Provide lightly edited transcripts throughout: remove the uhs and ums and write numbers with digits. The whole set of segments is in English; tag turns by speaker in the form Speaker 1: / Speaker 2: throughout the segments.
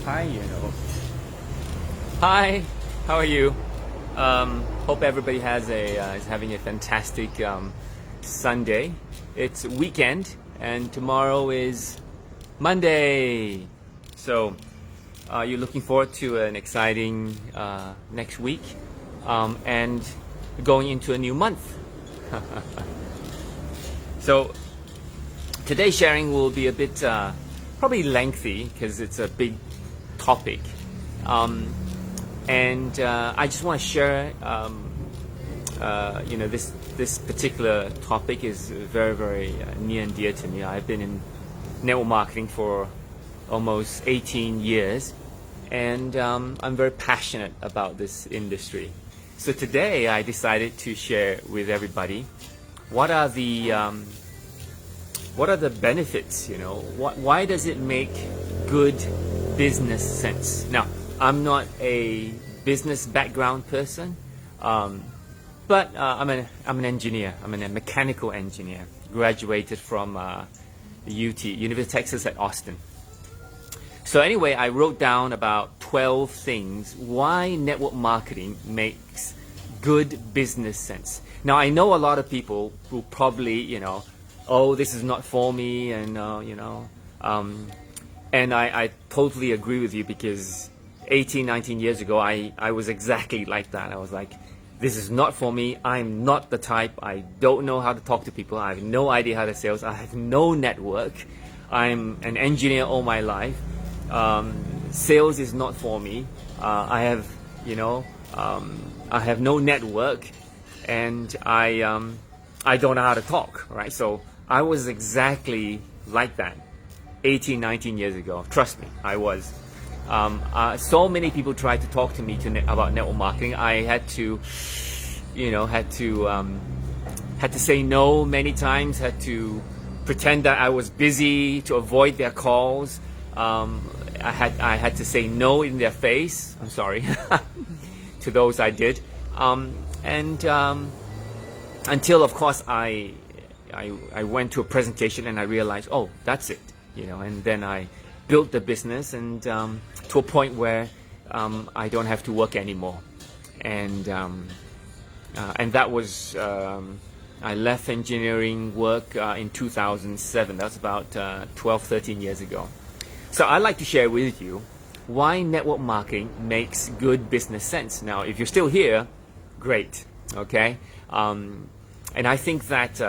Speaker 1: Hi, Hi, how are you? Hope everybody is having a fantastic Sunday. It's weekend, and tomorrow is Monday. So, you're looking forward to an exciting next week and going into a new month. So, today's sharing will be a bit probably lengthy because it's a big topic. And I just want to share, this particular topic is very, very near and dear to me. I've been in network marketing for almost 18 years, and I'm very passionate about this industry. So today I decided to share with everybody what are the benefits, why does it make good business sense? Now, I'm not a business background person, but I'm an engineer. I'm a mechanical engineer. Graduated from UT, University of Texas at Austin. So anyway, I wrote down about 12 things why network marketing makes good business sense. Now, I know a lot of people who probably, oh, this is not for me, and and I totally agree with you, because 18, 19 years ago, I was exactly like that. I was like, this is not for me. I'm not the type. I don't know how to talk to people. I have no idea how to sales. I have no network. I'm an engineer all my life. Sales is not for me. I have no network, and I don't know how to talk, right? So I was exactly like that 18, 19 years ago. Trust me, I was. So many people tried to talk to me about network marketing. I had to say no many times. Had to pretend that I was busy to avoid their calls. I had to say no in their face. I'm sorry to those I did. Until, of course, I went to a presentation and I realized, oh, that's it, and then I built the business, and to a point where I don't have to work anymore, and that was I left engineering work in 2007. That's about 12, 13 years ago. So I'd like to share with you why network marketing makes good business sense. Now, if you're still here, great, okay? And I think that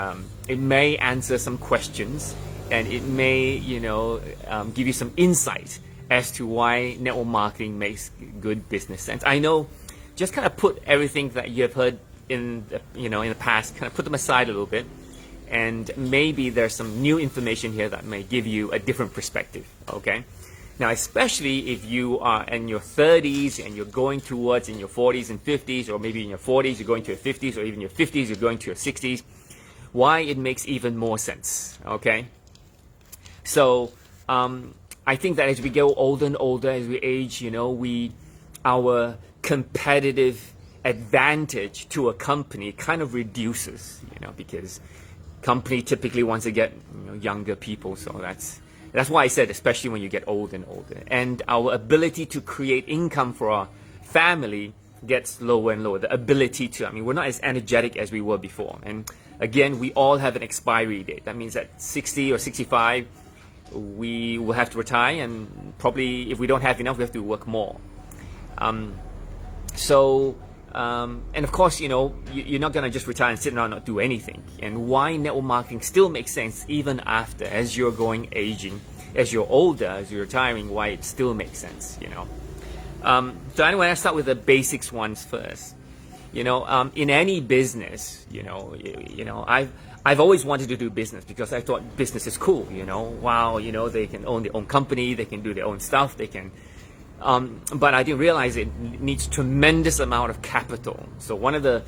Speaker 1: it may answer some questions, and it may, give you some insight as to why network marketing makes good business sense. I know, just kind of put everything that you have heard in the past, kind of put them aside a little bit, and maybe there's some new information here that may give you a different perspective, okay? Now, especially if you are in your 30s and you're going towards in your 40s and 50s, or maybe in your 40s you're going to your 50s, or even your 50s you're going to your 60s, why it makes even more sense, okay? So I think that as we get older and older, as we age, our competitive advantage to a company kind of reduces, because company typically wants to get younger people. So that's why I said, especially when you get older and older, and our ability to create income for our family gets lower and lower. The ability to, we're not as energetic as we were before. And again, we all have an expiry date. That means at 60 or 65, we will have to retire, and probably if we don't have enough, we have to work more. And of course, you're not going to just retire and sit down and not do anything. And why network marketing still makes sense even after, as you're aging, as you're older, as you're retiring, why it still makes sense, So anyway, I start with the basics ones first. In any business, I've always wanted to do business because I thought business is cool, Wow, they can own their own company, they can do their own stuff, they can. But I didn't realize it needs tremendous amount of capital. So one of the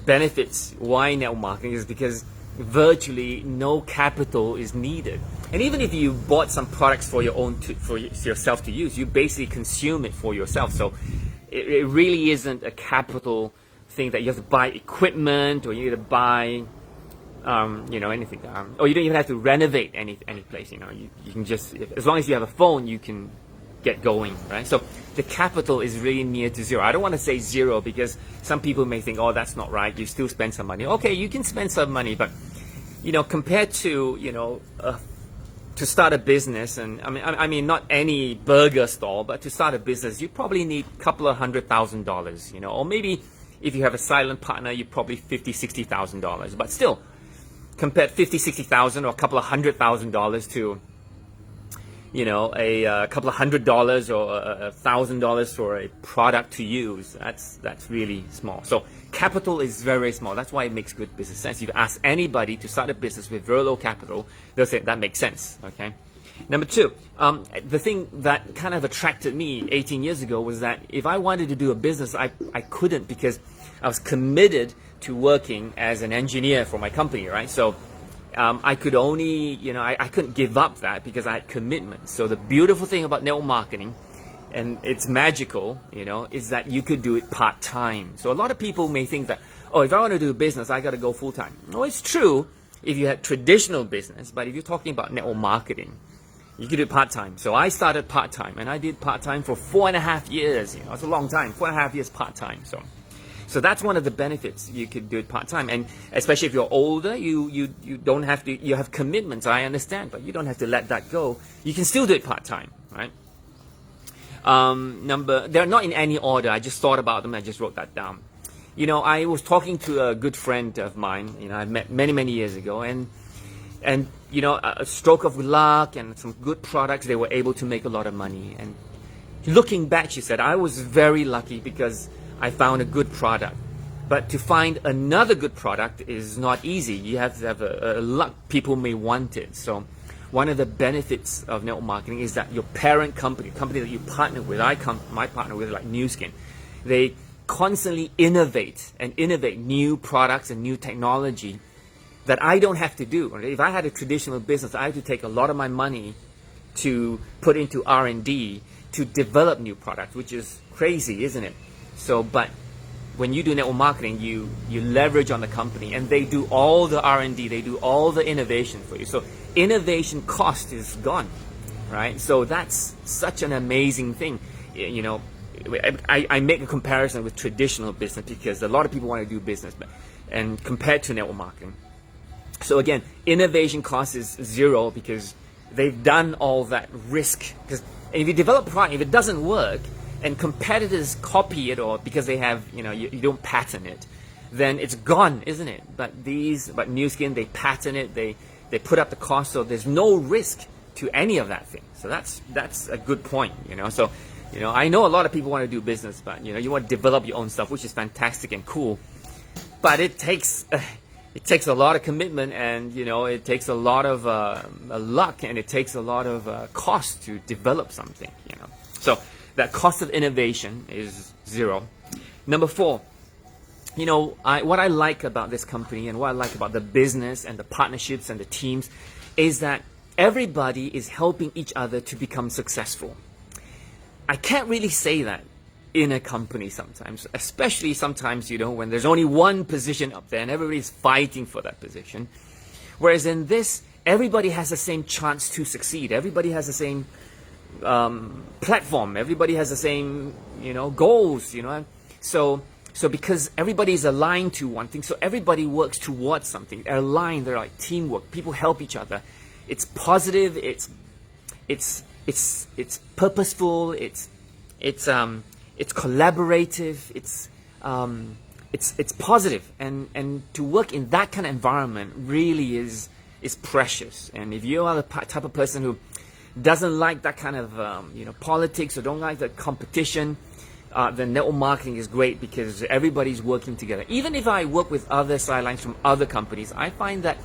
Speaker 1: benefits why network marketing is because virtually no capital is needed. And even if you bought some products for yourself to use, you basically consume it for yourself. So it really isn't a capital thing that you have to buy equipment, or you need to buy anything, or you don't even have to renovate any place. You can just, as long as you have a phone, you can get going, right? So the capital is really near to zero. I don't want to say zero because some people may think, oh, that's not right. You still spend some money. Okay, you can spend some money, but compared to to start a business, and I mean not any burger stall, but to start a business, you probably need a couple of $100,000, or maybe if you have a silent partner, you probably $50,000-$60,000. But still, compared $50,000-$60,000 or a couple of $100,000 to a couple of $100 or $1,000 for a product to use, that's really small. So capital is very, very small. That's why it makes good business sense. If you ask anybody to start a business with very low capital, they'll say that makes sense. Okay. Number two, the thing that kind of attracted me 18 years ago was that if I wanted to do a business, I couldn't, because I was committed to working as an engineer for my company, right? So I could only, I couldn't give up that because I had commitments. So the beautiful thing about network marketing, and it's magical, is that you could do it part-time. So a lot of people may think that, oh, if I want to do a business, I got to go full-time. No, it's true if you had traditional business, but if you're talking about network marketing, you could do it part-time. So I started part-time, and I did part-time for 4.5 years. It's a long time, 4.5 years part-time. So that's one of the benefits. You could do it part-time, and especially if you're older, you don't have to. You have commitments. I understand, but you don't have to let that go. You can still do it part-time, right? They're not in any order. I just thought about them. I just wrote that down. I was talking to a good friend of mine. I met many years ago, and a stroke of luck and some good products, they were able to make a lot of money. And looking back, she said, I was very lucky because I found a good product. But to find another good product is not easy. You have to have a luck. People may want it. So one of the benefits of network marketing is that your parent company that you partner with, my partner with, like Nu Skin, they constantly innovate new products and new technology that I don't have to do. If I had a traditional business, I have to take a lot of my money to put into R&D to develop new products, which is crazy, isn't it? So, but when you do network marketing, you leverage on the company, and they do all the R&D, they do all the innovation for you. So innovation cost is gone, right? So that's such an amazing thing. I make a comparison with traditional business because a lot of people want to do business, and compared to network marketing. So again, innovation cost is zero because they've done all that risk. Because if you develop a product, if it doesn't work, and competitors copy it, or because they have, you don't patent it, then it's gone, isn't it? But Nu Skin, they patent it, they put up the cost, so there's no risk to any of that thing. So that's a good point, So, I know a lot of people want to do business, but you want to develop your own stuff, which is fantastic and cool. But it takes a lot of commitment, and it takes a lot of luck, and it takes a lot of cost to develop something. So that cost of innovation is zero. Number four, what I like about this company and what I like about the business and the partnerships and the teams is that everybody is helping each other to become successful. I can't really say that in a company sometimes, especially sometimes, when there's only one position up there and everybody's fighting for that position. Whereas in this, everybody has the same chance to succeed. Everybody has the same platform. Everybody has the same, goals, So because everybody is aligned to one thing, so everybody works towards something. They're aligned. They're like teamwork. People help each other. It's positive. It's purposeful. It's collaborative. It's positive. And to work in that kind of environment really is precious. And if you are the type of person who doesn't like that kind of politics, or don't like the competition, then network marketing is great because everybody's working together. Even if I work with other sidelines from other companies, I find that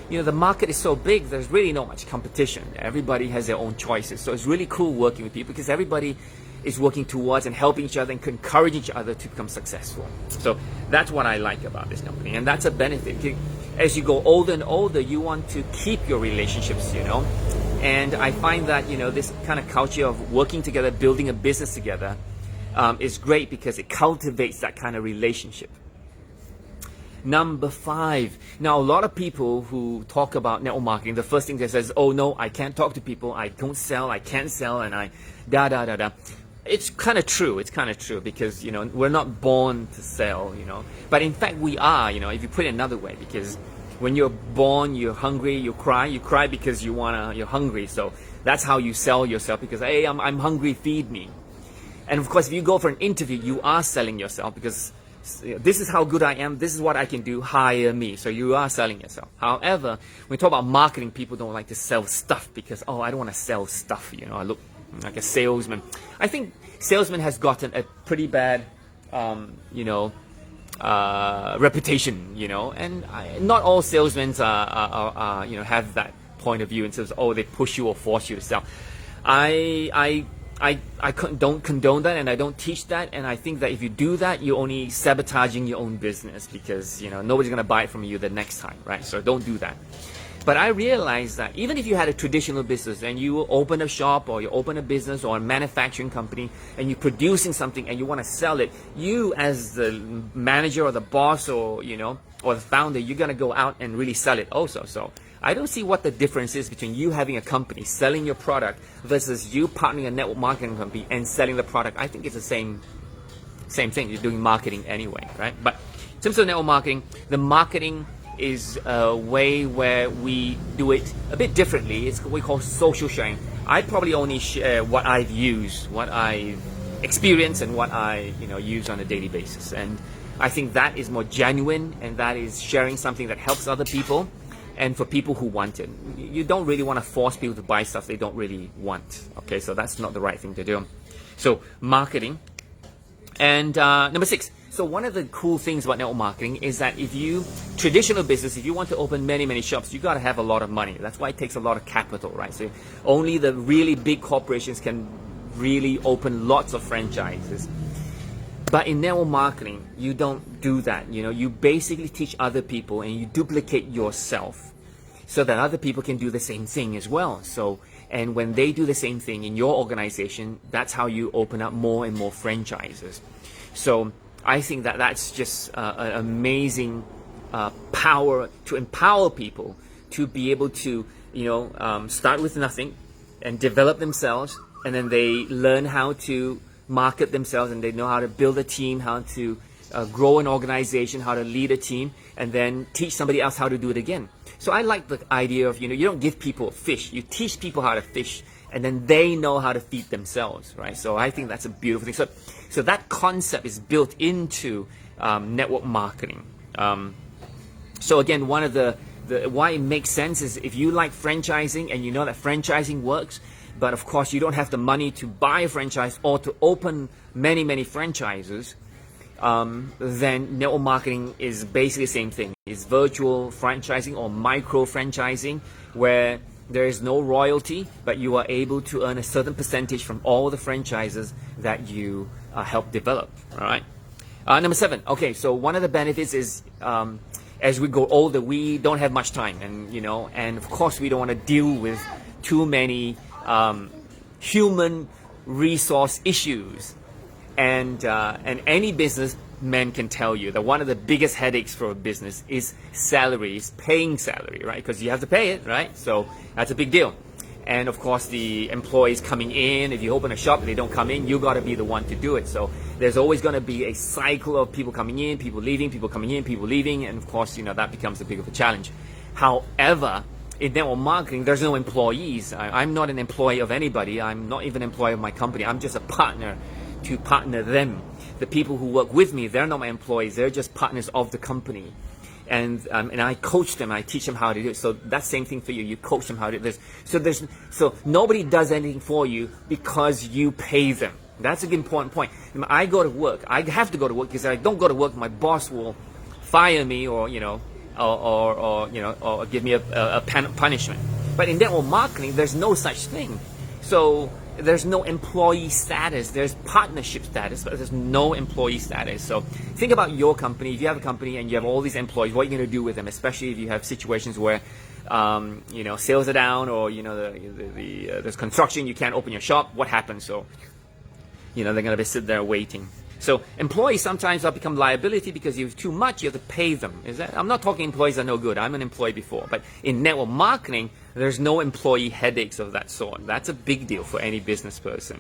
Speaker 1: the market is so big, there's really not much competition. Everybody has their own choices. So it's really cool working with people because everybody is working towards and helping each other and encouraging each other to become successful. So that's what I like about this company, and that's a benefit. As you go older and older, you want to keep your relationships, and I find that this kind of culture of working together, building a business together, is great because it cultivates that kind of relationship. Number 5. Now, a lot of people who talk about network marketing, the first thing they say is, oh no, I can't talk to people, I don't sell, I can't sell, and I da. It's kind of true. It's kind of true because, you know, we're not born to sell, you know. But in fact, we are, you know, if you put it another way, because when you're born, you're hungry, you cry because you're hungry. So that's how you sell yourself, because, hey, I'm hungry, feed me. And of course, if you go for an interview, you are selling yourself because this is how good I am, this is what I can do, hire me. So you are selling yourself. However, when we talk about marketing, people don't like to sell stuff because, oh, I don't want to sell stuff, you know, I look like a salesman. I think salesman has gotten a pretty bad, you know, reputation, you know, and not all salesmen are, you know, have that point of view and says, oh, they push you or force you to sell. I don't condone that, and I don't teach that, and I think that if you do that, you're only sabotaging your own business because, you know, nobody's going to buy it from you the next time, right? So don't do that. But I realized that even if you had a traditional business and you open a shop or you open a business or a manufacturing company and you're producing something and you want to sell it, you as the manager or the boss or, you know, or the founder, you're going to go out and really sell it also. So I don't see what the difference is between you having a company, selling your product, versus you partnering a network marketing company and selling the product. I think it's the same thing. You're doing marketing anyway, right? But in terms of network marketing, the marketing is a way where we do it a bit differently. It's what we call social sharing. I probably only share what I've used, what I've experienced, and what I, you know, use on a daily basis. And I think that is more genuine, and that is sharing something that helps other people, and for people who want it. You don't really want to force people to buy stuff they don't really want. Okay, so that's not the right thing to do. So marketing. And number 6. So one of the cool things about network marketing is that if you, traditional business, if you want to open many shops, you got to have a lot of money. That's why it takes a lot of capital, right? So only the really big corporations can really open lots of franchises. But in network marketing, you don't do that. You know, you basically teach other people and you duplicate yourself so that other people can do the same thing as well. So, and when they do the same thing in your organization, that's how you open up more and more franchises. So I think that that's just an amazing power to empower people to be able to, you know, start with nothing and develop themselves, and then they learn how to market themselves, and they know how to build a team, how to grow an organization, how to lead a team, and then teach somebody else how to do it again. So I like the idea of, you know, you don't give people fish, you teach people how to fish, and then they know how to feed themselves, right? So I think that's a beautiful thing. So that concept is built into network marketing. So again, one of the why it makes sense is if you like franchising and you know that franchising works, but of course you don't have the money to buy a franchise or to open many franchises, then network marketing is basically the same thing. It's virtual franchising or micro franchising, where there is no royalty, but you are able to earn a certain percentage from all the franchises that you help develop. All right. Number 7. Okay, so one of the benefits is as we grow older, we don't have much time, and you know, and of course we don't want to deal with too many human resource issues, and any businessman can tell you that one of the biggest headaches for a business is salary, is paying salary, right? Because you have to pay it, right? So that's a big deal. And of course, the employees coming in, if you open a shop and they don't come in, you got to be the one to do it. So there's always going to be a cycle of people coming in, people leaving, people coming in, people leaving, and of course, you know, that becomes a big of a challenge. However, in network marketing, there's no employees. I'm not an employee of anybody. I'm not even an employee of my company. I'm just a partner to partner them. The people who work with me, they're not my employees. They're just partners of the company. And I coach them. I teach them how to do it. So that's the same thing for you. You coach them how to do this. So nobody does anything for you because you pay them. That's an important point. I go to work. I have to go to work because if I don't go to work, my boss will fire me, or you know, or give me a punishment. But in network marketing, there's no such thing. So there's no employee status. There's partnership status, but there's no employee status. So think about your company. If you have a company and you have all these employees, what are you going to do with them? Especially if you have situations where, you know, sales are down, or you know, there's construction, you can't open your shop. What happens? So, you know, they're going to be sitting there waiting. So employees sometimes will become liability because you have too much, you have to pay them. I'm not talking employees are no good. I'm an employee before. But in network marketing, there's no employee headaches of that sort. That's a big deal for any business person.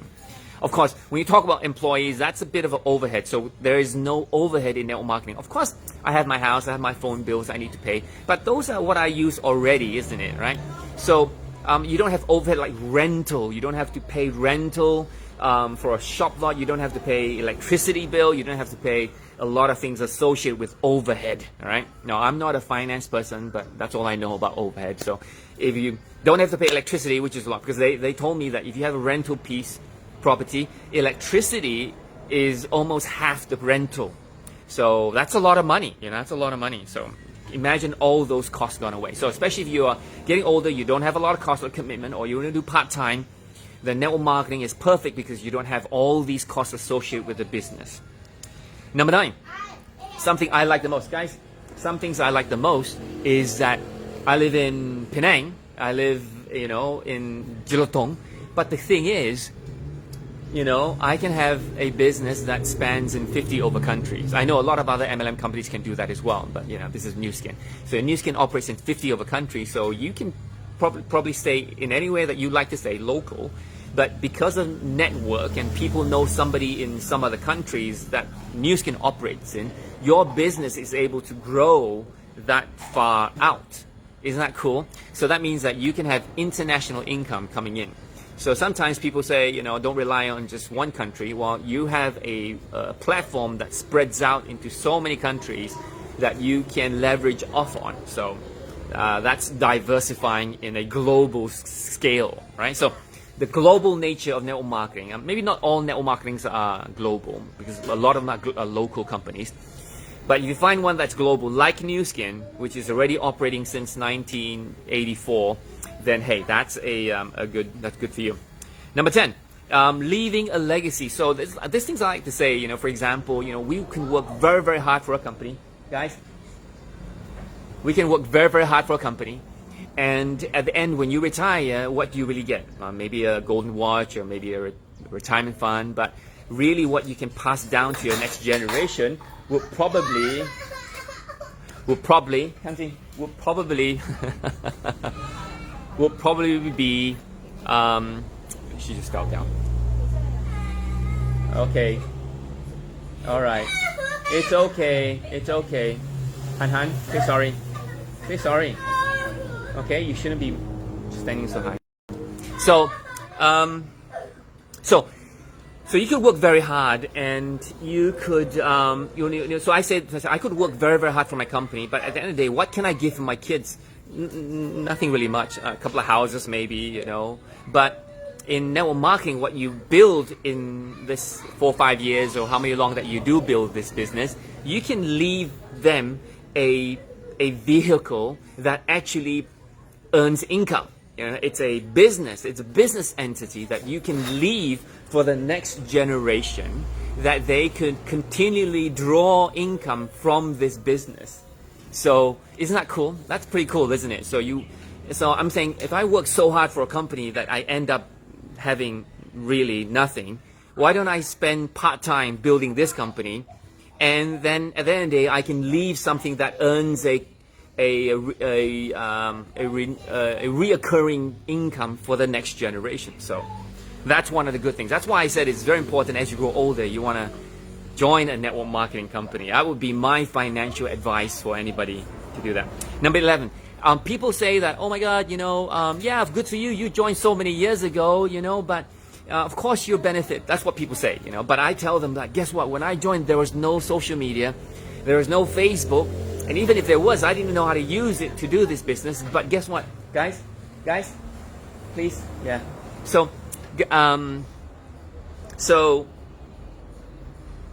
Speaker 1: Of course, when you talk about employees, that's a bit of an overhead. So there is no overhead in network marketing. Of course, I have my house, I have my phone bills I need to pay. But those are what I use already, isn't it, right? So you don't have overhead like rental. You don't have to pay rental for a shop lot. You don't have to pay electricity bill. You don't have to pay a lot of things associated with overhead, all right? Now, I'm not a finance person, but that's all I know about overhead. So if you don't have to pay electricity, which is a lot, because they told me that if you have a rental piece property, electricity is almost half the rental. So that's a lot of money, that's a lot of money. So imagine all those costs gone away. So especially if you are getting older, you don't have a lot of cost or commitment, or you want to do part-time, then network marketing is perfect because you don't have all these costs associated with the business. Number 9, something I like the most. Guys, some things I like the most is that I live in Penang. I live, in Jelutong. But the thing is, I can have a business that spans in 50 over countries. I know a lot of other MLM companies can do that as well, but this is Nu Skin. So Nu Skin operates in 50 over countries, so you can probably stay in anywhere that you like to stay, local. But because of network and people know somebody in some other countries that Nu Skin operates in, your business is able to grow that far out. Isn't that cool? So that means that you can have international income coming in. So sometimes people say, don't rely on just one country. Well, you have a platform that spreads out into so many countries that you can leverage off on. So that's diversifying in a global scale, right? So the global nature of network marketing, maybe not all network marketings are global because a lot of them are local companies. But if you find one that's global, like Nu Skin, which is already operating since 1984, then hey, that's that's good for you. Number 10, leaving a legacy. So there's things I like to say. For example, we can work very, very hard for a company, guys. We can work very, very hard for a company, and at the end, when you retire, what do you really get? Maybe a golden watch or maybe a retirement fund. But really, what you can pass down to your next generation will probably will probably be, she just fell down. Okay. All right. It's okay. It's okay. Han, say sorry. Say sorry. Okay, you shouldn't be standing so high. So, so you could work very hard, and you could, so I said, I could work very, very hard for my company, but at the end of the day, what can I give my kids? Nothing really much, a couple of houses maybe, but in network marketing, what you build in this 4 or 5 years, or how many long that you do build this business, you can leave them a vehicle that actually earns income. It's a business entity that you can leave for the next generation, that they could continually draw income from this business. So isn't that cool? That's pretty cool, isn't it? So I'm saying, if I work so hard for a company that I end up having really nothing, why don't I spend part-time building this company, and then at the end of the day I can leave something that earns a reoccurring income for the next generation. So that's one of the good things. That's why I said it's very important as you grow older, you want to join a network marketing company. That would be my financial advice for anybody to do that. Number 11, people say that, oh my God, yeah, good for you. You joined so many years ago, but of course you benefit. That's what people say, But I tell them that, guess what? When I joined, there was no social media, there was no Facebook, and even if there was, I didn't know how to use it to do this business. But guess what, guys, please, yeah. So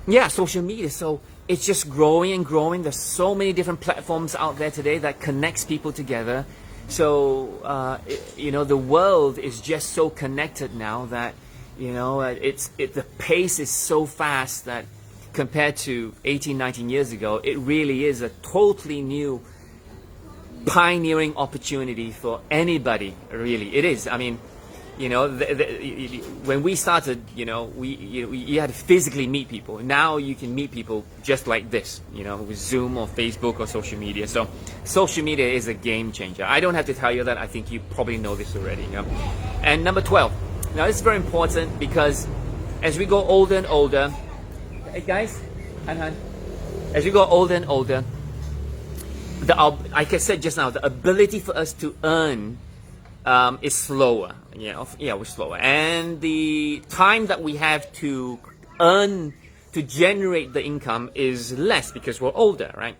Speaker 1: yeah, social media. So it's just growing and growing. There's so many different platforms out there today that connects people together. So the world is just so connected now that the pace is so fast that compared to 18, 19 years ago, it really is a totally new pioneering opportunity for anybody. Really, it is. I mean, You know, when we started, you had to physically meet people. Now you can meet people just like this, with Zoom or Facebook or social media. So social media is a game changer. I don't have to tell you that. I think you probably know this already. And number 12. Now this is very important because as we go older and older, hey guys, as we go older and older, like I said just now, the ability for us to earn is slower. We're slower, and the time that we have to earn, to generate the income is less because we're older, right?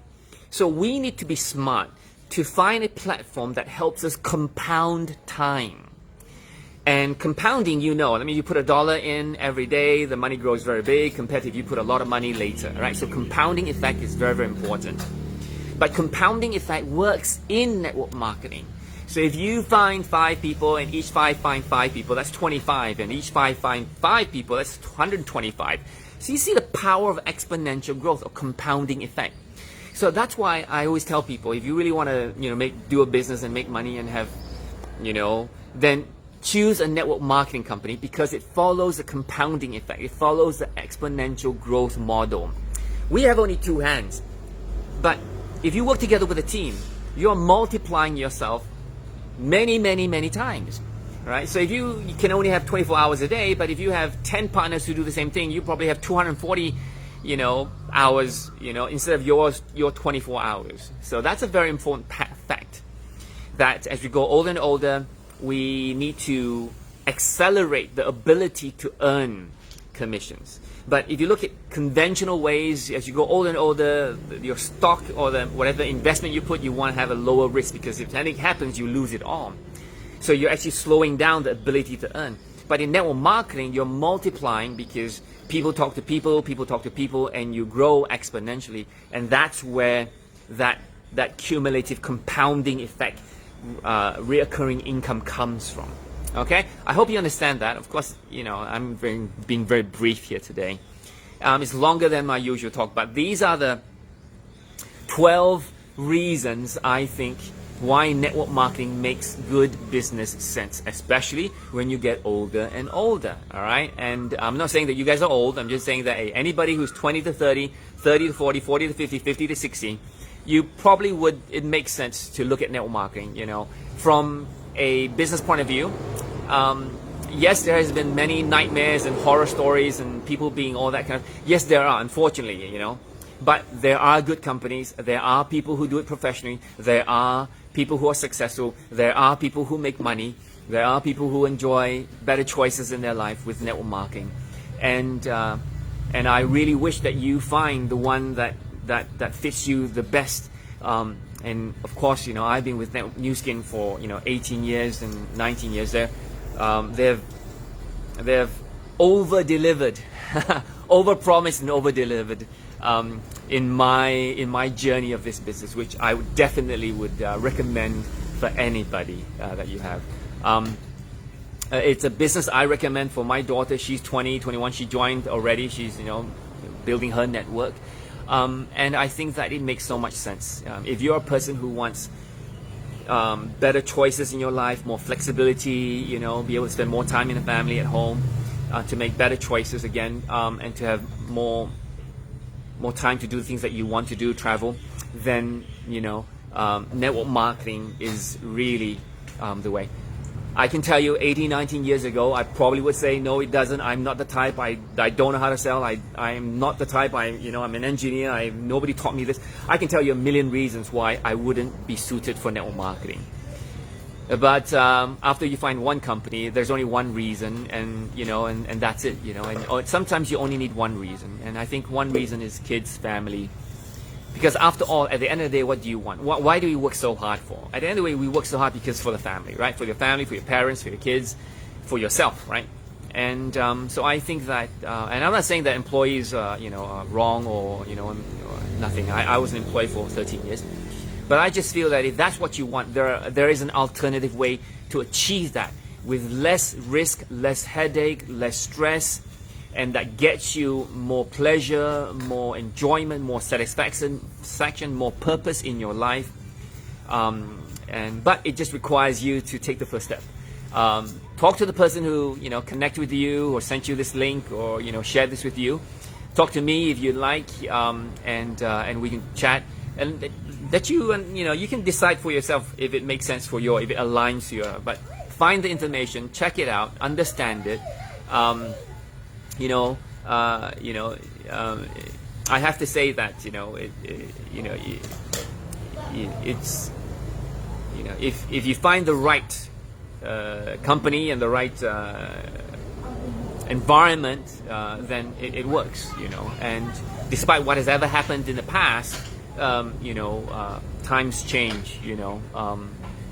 Speaker 1: So we need to be smart to find a platform that helps us compound time. And compounding, you put $1 in every day, the money grows very big compared to if you put a lot of money later, right? So compounding effect is very, very important. But compounding effect works in network marketing. So if you find 5 people and each 5 find 5 people, that's 25. And each 5 find 5 people, that's 125. So you see the power of exponential growth or compounding effect. So that's why I always tell people, if you really want to, do a business and make money and have, then choose a network marketing company because it follows the compounding effect. It follows the exponential growth model. We have only 2 hands. But if you work together with a team, you're multiplying yourself many, many, many times, right? So if you can only have 24 hours a day, but if you have 10 partners who do the same thing, you probably have 240, hours, instead of your 24 hours. So that's a very important fact, that as we go older and older, we need to accelerate the ability to earn commissions. But if you look at conventional ways, as you go older and older, your stock or whatever investment you put, you want to have a lower risk because if anything happens, you lose it all. So you're actually slowing down the ability to earn. But in network marketing, you're multiplying because people talk to people, and you grow exponentially. And that's where that cumulative compounding effect, reoccurring income comes from. Okay, I hope you understand that. Of course, I'm being very brief here today. It's longer than my usual talk, but these are the 12 reasons I think why network marketing makes good business sense, especially when you get older and older. All right, and I'm not saying that you guys are old. I'm just saying that anybody who's 20 to 30, 30 to 40, 40 to 50, 50 to 60, you probably would. It makes sense to look at network marketing. From a business point of view. Yes, there has been many nightmares and horror stories and people being all that kind of. Yes, there are, unfortunately, but there are good companies. There are people who do it professionally. There are people who are successful. There are people who make money. There are people who enjoy better choices in their life with network marketing, and I really wish that you find the one that fits you the best. And of course, I've been with Nu Skin for 18 years and 19 years. They've over-delivered, over-promised and over-delivered in my journey of this business, which I would definitely recommend for anybody that you have. It's a business I recommend for my daughter. She's 20, 21. She joined already. She's building her network. And I think that it makes so much sense. If you're a person who wants better choices in your life, more flexibility, be able to spend more time in the family at home, to make better choices again, and to have more time to do the things that you want to do, travel, then network marketing is really the way. I can tell you 18, 19 years ago, I probably would say, no, it doesn't. I'm not the type. I don't know how to sell. I'm not the type. I'm an engineer. Nobody taught me this. I can tell you a million reasons why I wouldn't be suited for network marketing. But after you find one company, there's only one reason, and that's it. And sometimes you only need one reason. And I think one reason is kids, family. Because after all, at the end of the day, what do you want? Why do we work so hard for? At the end of the day, we work so hard because for the family, right? For your family, for your parents, for your kids, for yourself, right? And so I think that, and I'm not saying that employees, are wrong or nothing. I was an employee for 13 years, but I just feel that if that's what you want, there is an alternative way to achieve that with less risk, less headache, less stress. And that gets you more pleasure, more enjoyment, more satisfaction, more purpose in your life. But it just requires you to take the first step. Talk to the person who, connected with you or sent you this link or, shared this with you. Talk to me if you'd like, and we can chat. And that you can decide for yourself if it makes sense for you, if it aligns to you. But find the information, check it out, understand it. I have to say that it's if you find the right company and the right environment, then it works, and despite what has ever happened in the past, times change,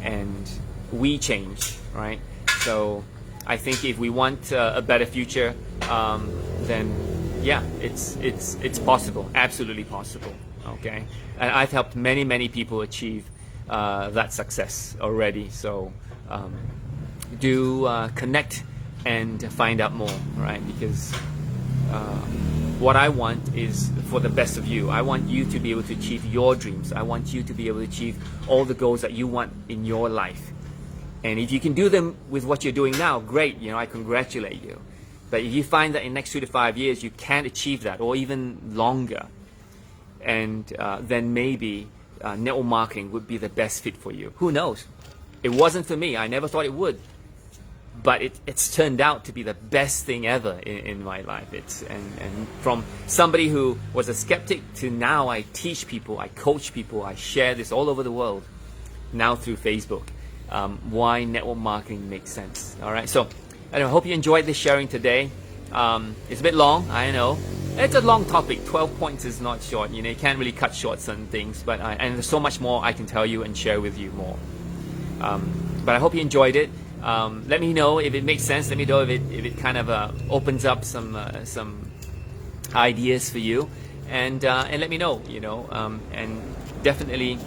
Speaker 1: and we change, right? So I think if we want a better future, then yeah, it's possible, absolutely possible. Okay, and I've helped many people achieve that success already. So do connect and find out more, right? Because what I want is for the best of you. I want you to be able to achieve your dreams. I want you to be able to achieve all the goals that you want in your life. And if you can do them with what you're doing now, great, I congratulate you. But if you find that in the next 2 to 5 years you can't achieve that, or even longer, and then maybe network marketing would be the best fit for you. Who knows? It wasn't for me. I never thought it would. But it's turned out to be the best thing ever in my life. And from somebody who was a skeptic to now I teach people, I coach people, I share this all over the world, now through Facebook. Why network marketing makes sense. All right, so I hope you enjoyed this sharing today. It's a bit long, I know. It's a long topic. 12 points is not short. You can't really cut short certain things, but and there's so much more I can tell you and share with you more. But I hope you enjoyed it. Let me know if it makes sense. Let me know if it kind of opens up some ideas for you, and let me know. And definitely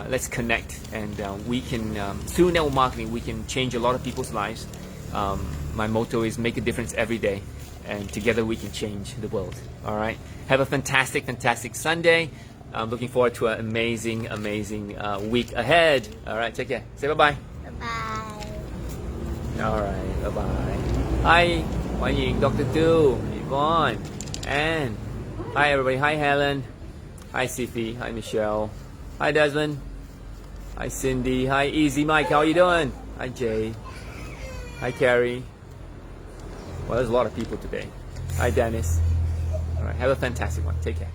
Speaker 1: let's connect, and we can through network marketing we can change a lot of people's lives. My motto is make a difference every day, and together we can change the world. All right. Have a fantastic Sunday. I'm looking forward to an amazing week ahead. All right. Take care. Say bye-bye.
Speaker 2: Bye.
Speaker 1: All right. Bye-bye. Hi. Wan Ying, Dr. Tu, Yvonne, Anne. Hi, everybody. Hi, Helen. Hi, Sifi. Hi, Michelle. Hi, Desmond. Hi, Cindy. Hi, Easy Mike. How are you doing? Hi, Jay. Hi, Carrie. Well, there's a lot of people today. Hi, Dennis. All right. Have a fantastic one. Take care.